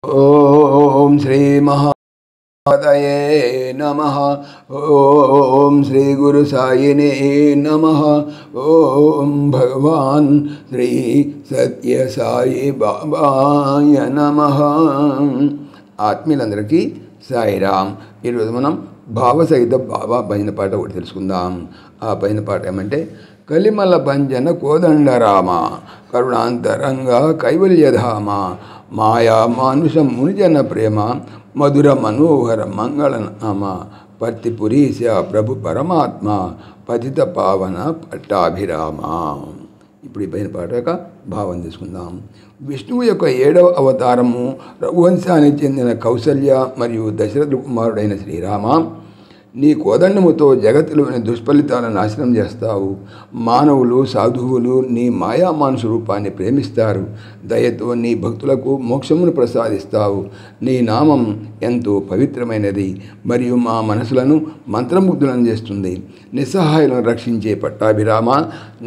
ओम श्री महादये नमः। ओम श्री गुरु साईने नमः। ओम भगवान श्री सत्य साई बाबाय नमः। ఆత్మీయులందరికీ సాయిరామ్. ఈరోజు మనం భావసహిత బాబా భజన పాట ఒకటి తెలుసుకుందాం. ఆ భజన పాట ఏమంటే, కలిమల భంజన కోదండరామ కరుణాంతరంగ కైవల్యధామ మాయా మానుషం మునిజన ప్రేమ మధుర మనోహర మంగళ నామ పర్తిపురీశ ప్రభు పరమాత్మ పతిత పావన పట్టాభిరామ. ఇప్పుడు ఈ భజన పాట యొక్క భావం తీసుకుందాం. విష్ణువు యొక్క 7వ అవతారము రఘువంశానికి చెందిన కౌసల్య మరియు దశరథ కుమారుడైన శ్రీరామ, నీ కోదండముతో జగత్తులోని దుష్ఫలితాలను నాశనం చేస్తావు. మానవులు సాధువులు నీ మాయామానుష రూపాన్ని ప్రేమిస్తారు. దయతో నీ భక్తులకు మోక్షమును ప్రసాదిస్తావు. నీ నామం ఎంతో పవిత్రమైనది మరియు మా మనసులను మంత్రముగ్ధులను చేస్తుంది. నిస్సహాయులను రక్షించే పట్టాభిరామ,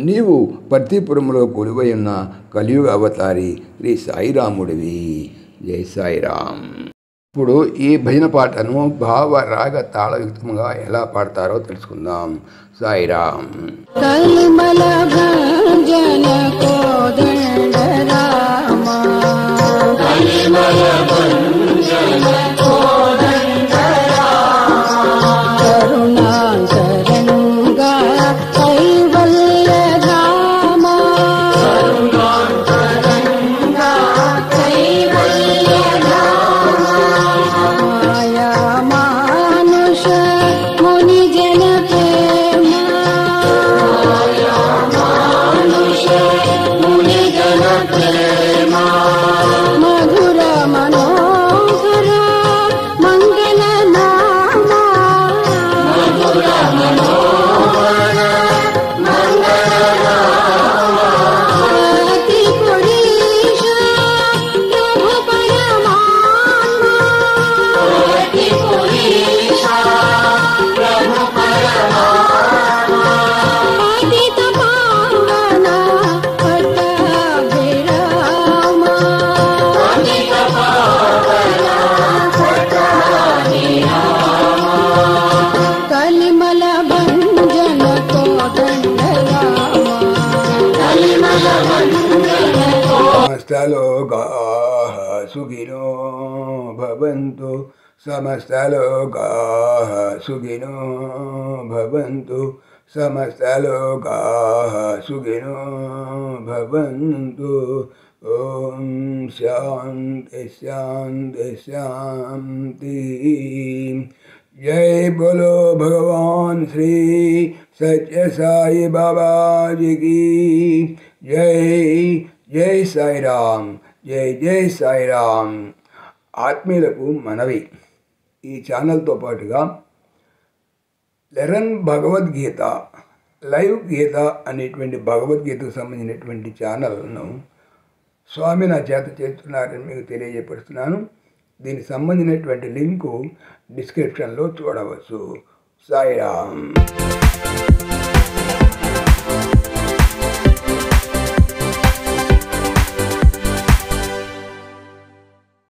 నీవు పర్తిపురంలో కొలువై ఉన్న కలియుగ అవతారి శ్రీ సాయిరాముడివి. జై సాయిరామ్. ఇప్పుడు ఈ భజన పాటను భావ రాగ తాళయుక్తంగా ఎలా పాడతారో తెలుసుకుందాం. సాయిరామ్. కలిమల భంజన కోదండరామ కలిమల భంజన కోదండరామ కరుణాంతరంగ కైవల్యధామ కరుణాంతరంగ కైవల్యధామ మాయా మానుష మునిజన ప్రేమ మాయా మానుష మునిజన ప్రేమ మధుర మనోహర మంగళ నామ మధుర మనోహర మంగళ నామ అతి పురీష ప్రభు పరమాత్మ అతి పురీష ప్రభు పరమాత్మ పతిత పావన పట్టాభిరామ పతిత పావన పట్టాభిరామ కలిమల భంజన కోదండరామ కలిమల భంజన సమస్తలోకాః సుఖినో భవంతు. సమస్తలోకాః సుఖినో భవంతు. సమస్తలోకాః సుఖినో భవంతు. ఓం శాంతి శాంతి శాంతి. जय बोलो भगवान श्री सत्य साई बाबा जी की जय. जय साई राम. जय जय साई राम. ఆత్మీయులకు మనవి, ఈ ఛానల్తో పాటుగా లెరన్ భగవద్గీత లైవ్ గీత అనేటువంటి భగవద్గీతకు సంబంధించినటువంటి ఛానల్ను స్వామి నా చేత చేస్తున్నారని మీకు తెలియజేపరుస్తున్నాను. దీనికి సంబంధించినటువంటి లింకు డిస్క్రిప్షన్లో చూడవచ్చు. సాయిరామ్.